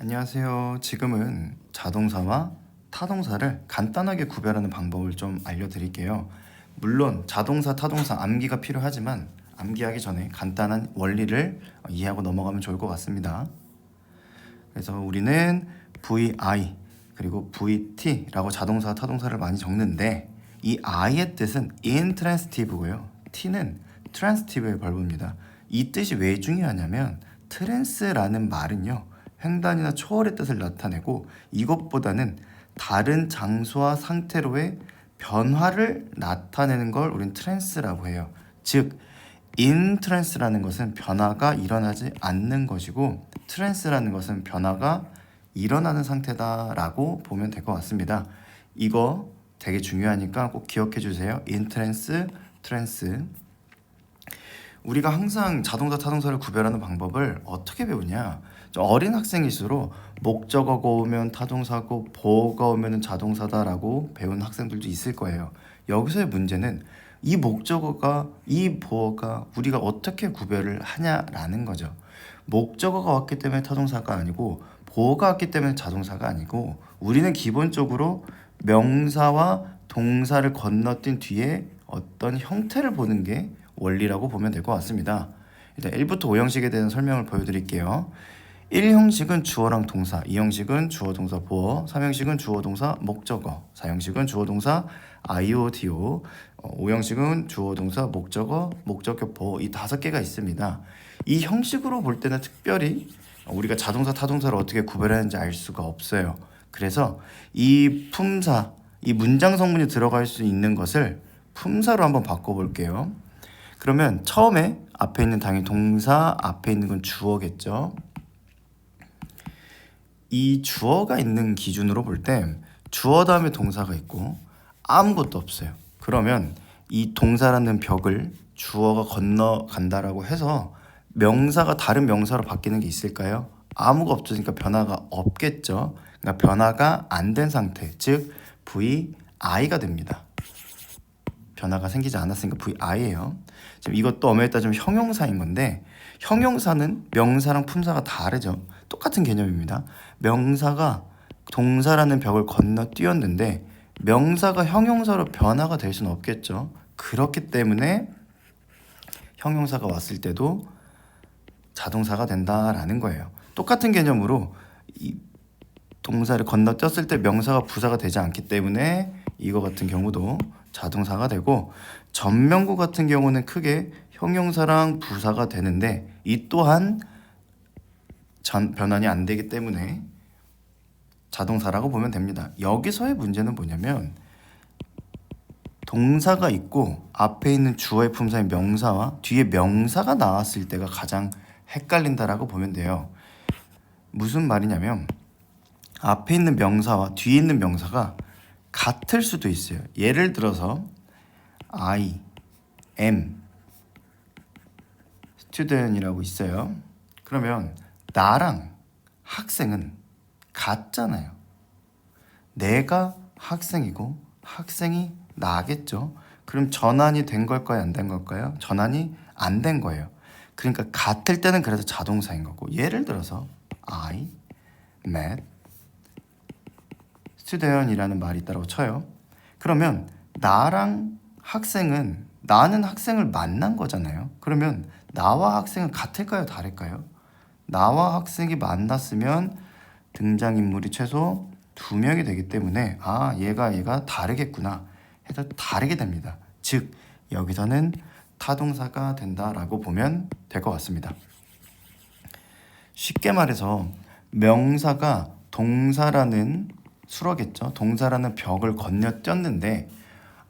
안녕하세요. 지금은 자동사와 타동사를 간단하게 구별하는 방법을 좀 알려드릴게요. 물론 자동사, 타동사 암기가 필요하지만 암기하기 전에 간단한 원리를 이해하고 넘어가면 좋을 것 같습니다. 그래서 우리는 VI 그리고 VT라고 자동사, 타동사를 많이 적는데 이 I의 뜻은 intransitive고요. T는 transitive의 벌브입니다. 이 뜻이 왜 중요하냐면 트랜스라는 말은요. 횡단이나 초월의 뜻을 나타내고 이것보다는 다른 장소와 상태로의 변화를 나타내는 걸 우린 트랜스라고 해요. 즉 in trance라는 것은 변화가 일어나지 않는 것이고 trance라는 것은 변화가 일어나는 상태다라고 보면 될 것 같습니다. 이거 되게 중요하니까 꼭 기억해 주세요. in trance, trance. 우리가 항상 자동사, 타동사를 구별하는 방법을 어떻게 배우냐? 좀 어린 학생일수록 목적어가 오면 타동사고 보어가 오면 자동사다라고 배운 학생들도 있을 거예요. 여기서의 문제는 이 목적어가 이 보어가 우리가 어떻게 구별을 하냐라는 거죠. 목적어가 왔기 때문에 타동사가 아니고 보어가 왔기 때문에 자동사가 아니고 우리는 기본적으로 명사와 동사를 건너뛴 뒤에 어떤 형태를 보는 게 원리라고 보면 될 것 같습니다. 일단 1부터 5형식에 대한 설명을 보여드릴게요. 1형식은 주어랑 동사, 2형식은 주어, 동사, 보어, 3형식은 주어, 동사, 목적어, 4형식은 주어, 동사, IODO, 5형식은 주어, 동사, 목적어, 목적격, 보어 이 5개가 있습니다. 이 형식으로 볼 때는 특별히 우리가 자동사, 타동사를 어떻게 구별하는지 알 수가 없어요. 그래서 이 품사, 이 문장 성분이 들어갈 수 있는 것을 품사로 한번 바꿔볼게요. 그러면 처음에 앞에 있는 당연히 동사, 앞에 있는 건 주어겠죠. 이 주어가 있는 기준으로 볼 때 주어 다음에 동사가 있고 아무것도 없어요. 그러면 이 동사라는 벽을 주어가 건너간다라고 해서 명사가 다른 명사로 바뀌는 게 있을까요? 아무것도 없으니까 변화가 없겠죠. 그러니까 변화가 안 된 상태, 즉 VI가 됩니다. 변화가 생기지 않았으니까 VI예요. 지금 이것도 엄연히 따지면 형용사인 건데 형용사는 명사랑 품사가 다르죠. 똑같은 개념입니다. 명사가 동사라는 벽을 건너뛰었는데 명사가 형용사로 변화가 될 수는 없겠죠. 그렇기 때문에 형용사가 왔을 때도 자동사가 된다라는 거예요. 똑같은 개념으로 이 동사를 건너뛰었을 때 명사가 부사가 되지 않기 때문에 이거 같은 경우도 자동사가 되고 전명구 같은 경우는 크게 형용사랑 부사가 되는데 이 또한 변환이 안 되기 때문에 자동사라고 보면 됩니다. 여기서의 문제는 뭐냐면 동사가 있고 앞에 있는 주어의 품사인 명사와 뒤에 명사가 나왔을 때가 가장 헷갈린다라고 보면 돼요. 무슨 말이냐면 앞에 있는 명사와 뒤에 있는 명사가 같을 수도 있어요. 예를 들어서 I am student이라고 있어요. 그러면 나랑 학생은 같잖아요. 내가 학생이고 학생이 나겠죠. 그럼 전환이 된 걸까요? 안 된 걸까요? 전환이 안 된 거예요. 그러니까 같을 때는 그래서 자동사인 거고 예를 들어서 I met student이라는 말이 있다고 쳐요. 그러면 나랑 학생은 나는 학생을 만난 거잖아요. 그러면 나와 학생은 같을까요? 다를까요? 나와 학생이 만났으면 등장인물이 최소 2명이 되기 때문에 얘가 다르겠구나 해서 다르게 됩니다. 즉 여기서는 타동사가 된다라고 보면 될 것 같습니다. 쉽게 말해서 명사가 동사라는 수로겠죠. 동사라는 벽을 건너뛰었는데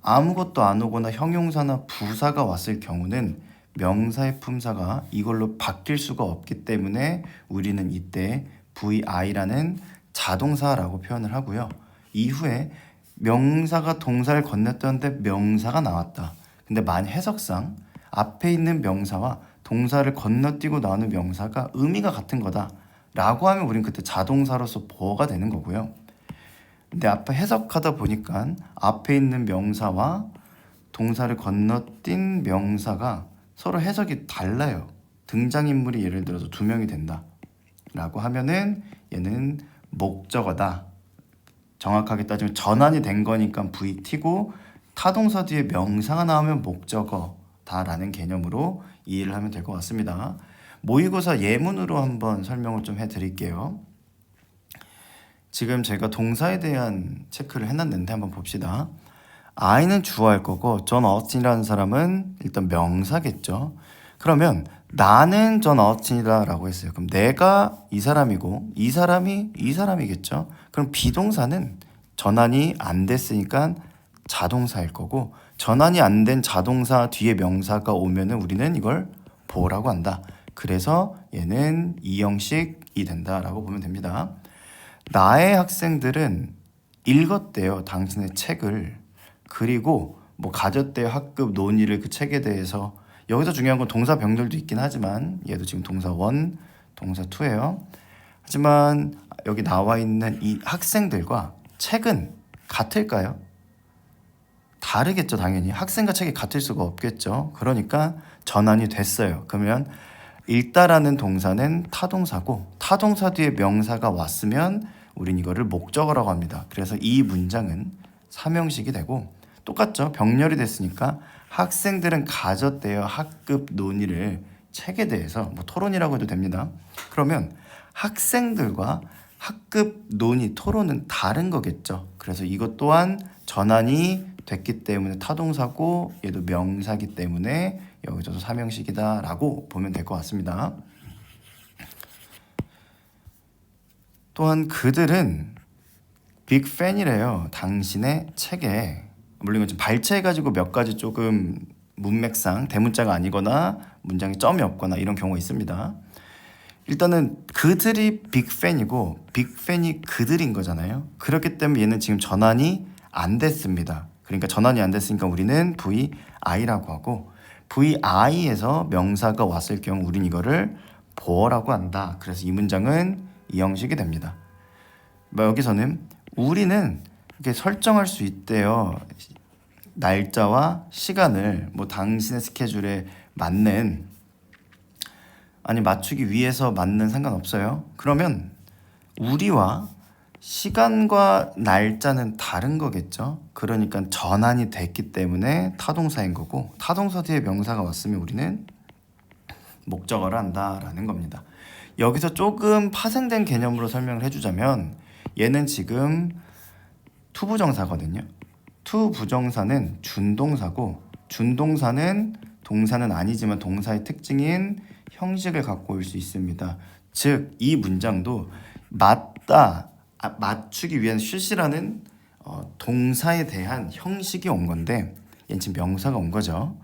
아무것도 안 오거나 형용사나 부사가 왔을 경우는 명사의 품사가 이걸로 바뀔 수가 없기 때문에 우리는 이때 VI라는 자동사라고 표현을 하고요. 이후에 명사가 동사를 건너뛰었는데 명사가 나왔다. 근데 해석상 앞에 있는 명사와 동사를 건너뛰고 나오는 명사가 의미가 같은 거다 라고 하면 우린 그때 자동사로서 보어가 되는 거고요. 근데 앞에 해석하다 보니까 앞에 있는 명사와 동사를 건너뛴 명사가 서로 해석이 달라요. 등장인물이 예를 들어서 2명이 된다. 라고 하면은 얘는 목적어다. 정확하게 따지면 전환이 된 거니까 VT고 타동사 뒤에 명사가 나오면 목적어다라는 개념으로 이해를 하면 될 것 같습니다. 모의고사 예문으로 한번 설명을 좀 해드릴게요. 지금 제가 동사에 대한 체크를 해놨는데 한번 봅시다. I는 주어할 거고 존 어스틴이라는 사람은 일단 명사겠죠. 그러면 나는 존 어스틴이다 라고 했어요. 그럼 내가 이 사람이고 이 사람이 이 사람이겠죠. 그럼 비동사는 전환이 안 됐으니까 자동사일 거고 전환이 안 된 자동사 뒤에 명사가 오면은 우리는 이걸 보어라고 한다. 그래서 얘는 이형식이 된다라고 보면 됩니다. 나의 학생들은 읽었대요. 당신의 책을. 그리고 뭐 가졌대요. 학급 논의를 그 책에 대해서. 여기서 중요한 건 동사 병렬도 있긴 하지만 얘도 지금 동사 1, 동사 2예요. 하지만 여기 나와 있는 이 학생들과 책은 같을까요? 다르겠죠. 당연히 학생과 책이 같을 수가 없겠죠. 그러니까 전환이 됐어요. 그러면 읽다라는 동사는 타동사고 타동사 뒤에 명사가 왔으면 우린 이거를 목적어라고 합니다. 그래서 이 문장은 삼형식이 되고 똑같죠. 병렬이 됐으니까 학생들은 가졌대요. 학급 논의를 책에 대해서 뭐 토론이라고 해도 됩니다. 그러면 학생들과 학급 논의 토론은 다른 거겠죠. 그래서 이것 또한 전환이 됐기 때문에 타동사고 얘도 명사기 때문에 여기서도 삼형식이다 라고 보면 될 것 같습니다. 또한 그들은 빅팬이래요. 당신의 책에. 물론 이건 좀 발췌해가지고 몇 가지 조금 문맥상 대문자가 아니거나 문장에 점이 없거나 이런 경우가 있습니다. 일단은 그들이 빅팬이고 빅팬이 그들인 거잖아요. 그렇기 때문에 얘는 지금 전환이 안 됐습니다. 그러니까 전환이 안 됐으니까 우리는 VI라고 하고 VI에서 명사가 왔을 경우 우린 이거를 보어라고 한다. 그래서 이 문장은 이 형식이 됩니다. 여기서는 우리는 이렇게 설정할 수 있대요. 날짜와 시간을 뭐 당신의 스케줄에 맞는 아니 맞추기 위해서 맞는 상관없어요. 그러면 우리와 시간과 날짜는 다른 거겠죠. 그러니까 전환이 됐기 때문에 타동사인 거고 타동사 뒤에 명사가 왔으면 우리는 목적어를 한다라는 겁니다. 여기서 조금 파생된 개념으로 설명을 해주자면 얘는 지금 투부정사거든요. 투부정사는 준동사고 준동사는 동사는 아니지만 동사의 특징인 형식을 갖고 올 수 있습니다. 즉 이 문장도 맞추기 위한 슛이라는 동사에 대한 형식이 온 건데 얘는 지금 명사가 온 거죠.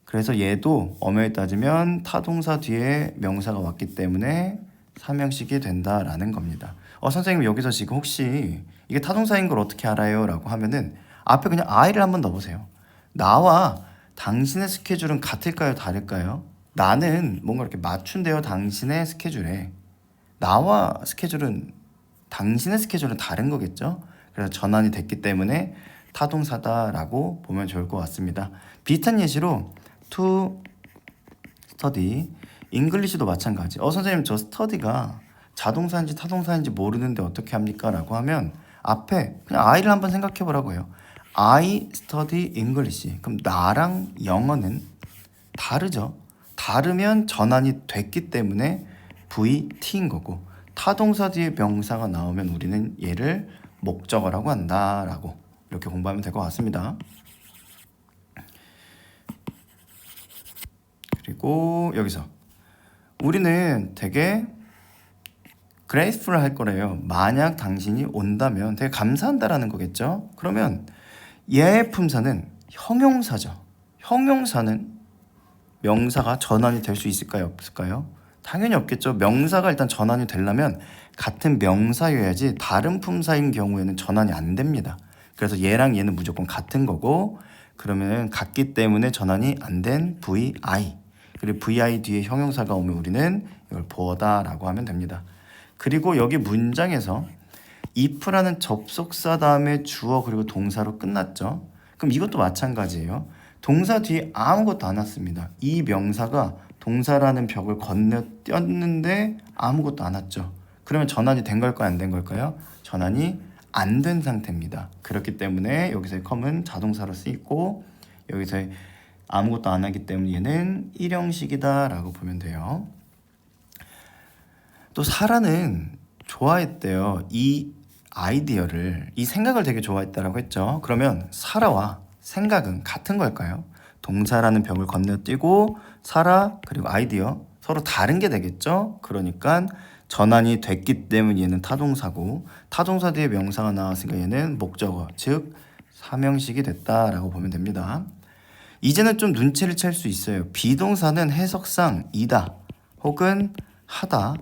그래서 얘도 엄연히 따지면 타동사 뒤에 명사가 왔기 때문에 삼형식이 된다라는 겁니다. 선생님 여기서 지금 혹시 이게 타동사인 걸 어떻게 알아요? 라고 하면은 앞에 그냥 I를 한번 넣어보세요. 나와 당신의 스케줄은 같을까요? 다를까요? 나는 뭔가 이렇게 맞춘대요. 당신의 스케줄에. 나와 스케줄은 당신의 스케줄은 다른 거겠죠? 그래서 전환이 됐기 때문에 타동사다라고 보면 좋을 것 같습니다. 비슷한 예시로 to study, 잉글리시도 마찬가지. 선생님 저 study가 자동사인지 타동사인지 모르는데 어떻게 합니까? 라고 하면 앞에 그냥 I를 한번 생각해 보라고 해요. I study English. 그럼 나랑 영어는 다르죠. 다르면 전환이 됐기 때문에 VT인 거고 타동사 뒤에 명사가 나오면 우리는 얘를 목적어라고 한다라고 이렇게 공부하면 될 것 같습니다. 그리고 여기서 우리는 되게 grateful 할 거래요. 만약 당신이 온다면 되게 감사한다라는 거겠죠. 그러면 얘의 품사는 형용사죠. 형용사는 명사가 전환이 될 수 있을까요? 없을까요? 당연히 없겠죠. 명사가 일단 전환이 되려면 같은 명사여야지 다른 품사인 경우에는 전환이 안 됩니다. 그래서 얘랑 얘는 무조건 같은 거고 그러면 같기 때문에 전환이 안 된 VI 그리고 VI 뒤에 형용사가 오면 우리는 이걸 보어다라고 하면 됩니다. 그리고 여기 문장에서 if라는 접속사 다음에 주어 그리고 동사로 끝났죠. 그럼 이것도 마찬가지예요. 동사 뒤에 아무것도 안 왔습니다. 이 명사가 동사라는 벽을 건너뛰었는데 아무것도 안 왔죠. 그러면 전환이 된 걸까요? 안 된 걸까요? 전환이 안 된 상태입니다. 그렇기 때문에 여기서의 come은 자동사로 쓰이고 여기서의 아무것도 안 하기 때문에 얘는 일형식이다 라고 보면 돼요. 또 사라는 좋아했대요. 이 아이디어를, 이 생각을 되게 좋아했다라고 했죠. 그러면 사라와 생각은 같은 걸까요? 동사라는 벽을 건너뛰고 사라 그리고 아이디어 서로 다른 게 되겠죠. 그러니까 전환이 됐기 때문에 얘는 타동사고 타동사 뒤에 명사가 나왔으니까 얘는 목적어 즉 삼형식이 됐다라고 보면 됩니다. 이제는 좀 눈치를 챌 수 있어요. 비동사는 해석상 이다 혹은 하다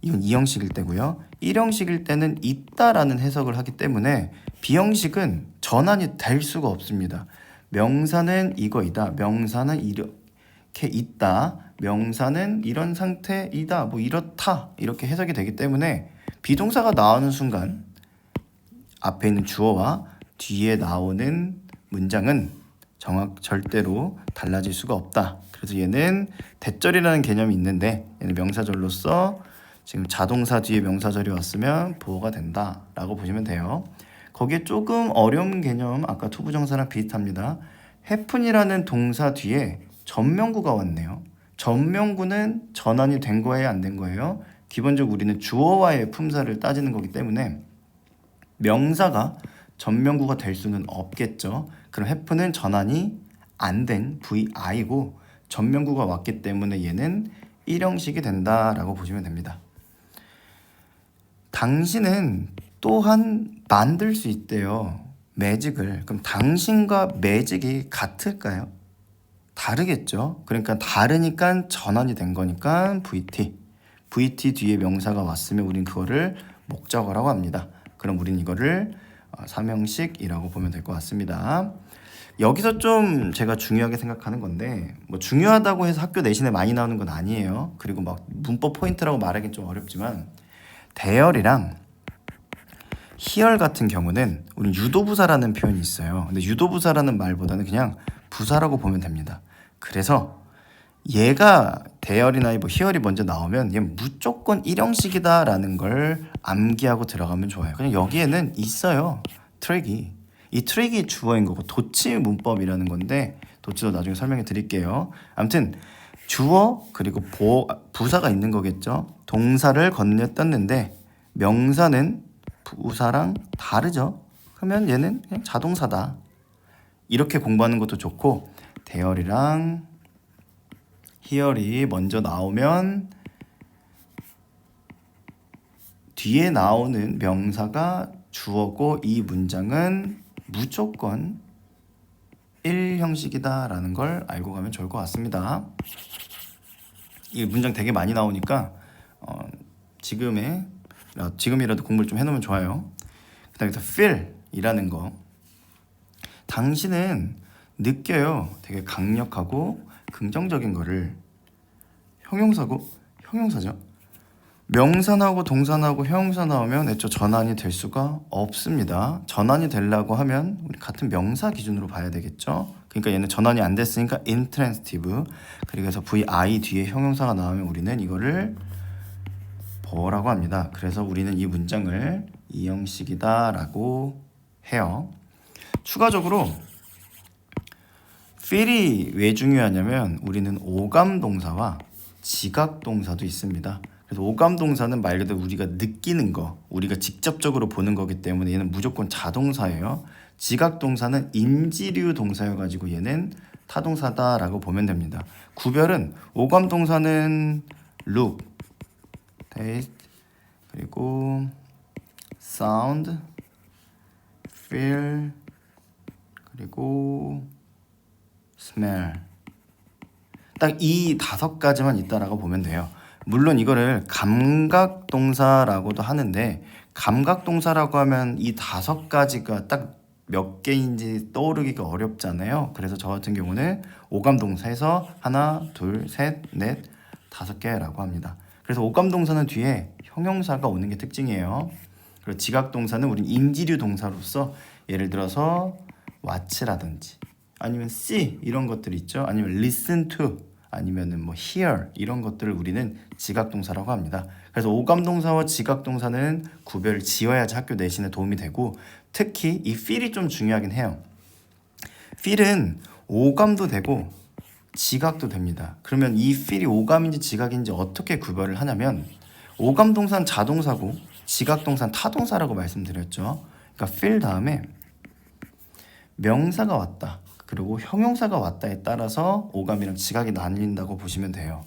이건 이형식일 때고요. 일형식일 때는 있다라는 해석을 하기 때문에 비형식은 전환이 될 수가 없습니다. 명사는 이거이다. 명사는 이렇게 있다. 명사는 이런 상태이다. 뭐 이렇다. 이렇게 해석이 되기 때문에 비동사가 나오는 순간 앞에 있는 주어와 뒤에 나오는 문장은 절대로 달라질 수가 없다. 그래서 얘는 대절이라는 개념이 있는데 얘는 명사절로서 지금 자동사 뒤에 명사절이 왔으면 보어가 된다라고 보시면 돼요. 거기에 조금 어려운 개념 아까 투부정사랑 비슷합니다. happen이라는 동사 뒤에 전명구가 왔네요. 전명구는 전환이 된 거예요, 안 된 거예요? 기본적으로 우리는 주어와의 품사를 따지는 거기 때문에 명사가 전명구가 될 수는 없겠죠. 그럼 happen은 전환이 안 된 VI고 전명구가 왔기 때문에 얘는 일형식이 된다라고 보시면 됩니다. 당신은 또한 만들 수 있대요. 매직을. 그럼 당신과 매직이 같을까요? 다르겠죠. 그러니까 다르니까 전환이 된 거니까 VT. VT 뒤에 명사가 왔으면 우린 그거를 목적어라고 합니다. 그럼 우린 이거를 삼형식이라고 보면 될 것 같습니다. 여기서 좀 제가 중요하게 생각하는 건데 뭐 중요하다고 해서 학교 내신에 많이 나오는 건 아니에요. 그리고 막 문법 포인트라고 말하기는 좀 어렵지만 대열이랑 희열 같은 경우는 우리 유도부사라는 표현이 있어요. 근데 유도부사라는 말보다는 그냥 부사라고 보면 됩니다. 그래서 얘가 대열이나 뭐 희열이 먼저 나오면 얘 무조건 일형식이다라는 걸 암기하고 들어가면 좋아요. 그냥 여기에는 있어요. 트랙이. 이 트랙이 주어인 거고 도치 문법이라는 건데 도치도 나중에 설명해 드릴게요. 아무튼 주어 그리고 부사가 있는 거겠죠. 동사를 건네떴는데 명사는 부사랑 다르죠. 그러면 얘는 그냥 자동사다. 이렇게 공부하는 것도 좋고 대열이랑 희열이 먼저 나오면 뒤에 나오는 명사가 주어고 이 문장은 무조건 1형식이다라는 걸 알고 가면 좋을 이이 문장 되게 많이 나오니까 지금이라도 공부를 좀 해놓으면 좋아요. 그다음에 feel이라는 거. 당신은 느껴요. 되게 강력하고 긍정적인 거를. 형용사죠. 명사 나오고 동사 나오고 형용사 나오면 애초 전환이 될 수가 없습니다. 전환이 되려고 하면 우리 같은 명사 기준으로 봐야 되겠죠. 그러니까 얘는 전환이 안 됐으니까 intransitive. 그래서 VI 뒤에 형용사가 나오면 우리는 이거를 뭐라고 합니다. 그래서 우리는 이 문장을 이 형식이다라고 해요. 추가적으로 feel이 왜 중요하냐면 우리는 오감 동사와 지각 동사도 있습니다. 그래서 오감 동사는 말 그대로 우리가 느끼는 거, 우리가 직접적으로 보는 거기 때문에 얘는 무조건 자동사예요. 지각 동사는 인지류 동사여가지고 얘는 타동사다라고 보면 됩니다. 구별은 오감 동사는 look, taste, 그리고 sound, feel, 그리고 smell. 딱 이 5가지만 있다라고 보면 돼요. 물론 이거를 감각동사라고도 하는데 감각동사라고 하면 이 5가지가 딱 몇 개인지 떠오르기가 어렵잖아요. 그래서 저 같은 경우는 오감동사에서 하나, 둘, 셋, 넷, 5개라고 합니다. 그래서 오감동사는 뒤에 형용사가 오는 게 특징이에요. 그리고 지각동사는 우린 인지류 동사로서 예를 들어서 watch라든지 아니면 see 이런 것들 있죠. 아니면 listen to 아니면은 뭐 hear 이런 것들을 우리는 지각동사라고 합니다. 그래서 오감동사와 지각동사는 구별을 지어야지 학교 내신에 도움이 되고, 특히 이 feel이 좀 중요하긴 해요. feel은 오감도 되고 지각도 됩니다. 그러면 이 feel이 오감인지 지각인지 어떻게 구별을 하냐면, 오감동사는 자동사고 지각동사는 타동사라고 말씀드렸죠. 그러니까 feel 다음에 명사가 왔다, 그리고 형용사가 왔다에 따라서 오감이랑 지각이 나뉜다고 보시면 돼요.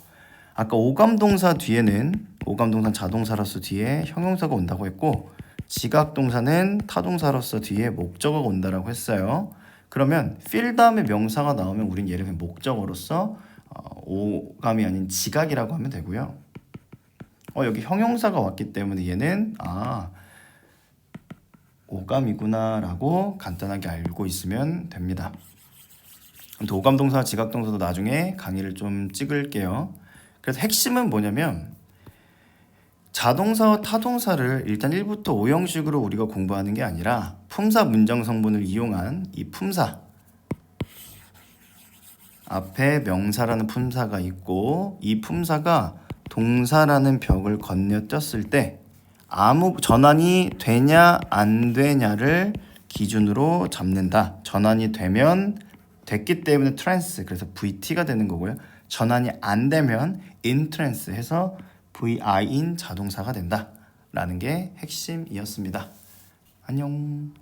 아까 오감동사 뒤에는 오감동사 자동사로서 뒤에 형용사가 온다고 했고, 지각동사는 타동사로서 뒤에 목적어가 온다라고 했어요. 그러면 feel 다음에 명사가 나오면 우린 얘를 그냥 목적어로서 오감이 아닌 지각이라고 하면 되고요. 여기 형용사가 왔기 때문에 얘는 오감이구나 라고 간단하게 알고 있으면 됩니다. 아무튼 오감동사, 지각동사도 나중에 강의를 좀 찍을게요. 그래서 핵심은 뭐냐면, 자동사와 타동사를 일단 1부터 5형식으로 우리가 공부하는 게 아니라 품사 문장 성분을 이용한 이 품사, 앞에 명사라는 품사가 있고 이 품사가 동사라는 벽을 건너뛰었을 때 아무 전환이 되냐 안 되냐를 기준으로 잡는다. 전환이 되면 됐기 때문에 트랜스, 그래서 VT가 되는 거고요. 전환이 안 되면 인트랜스 해서 VI인 자동사가 된다 라는 게 핵심이었습니다. 안녕.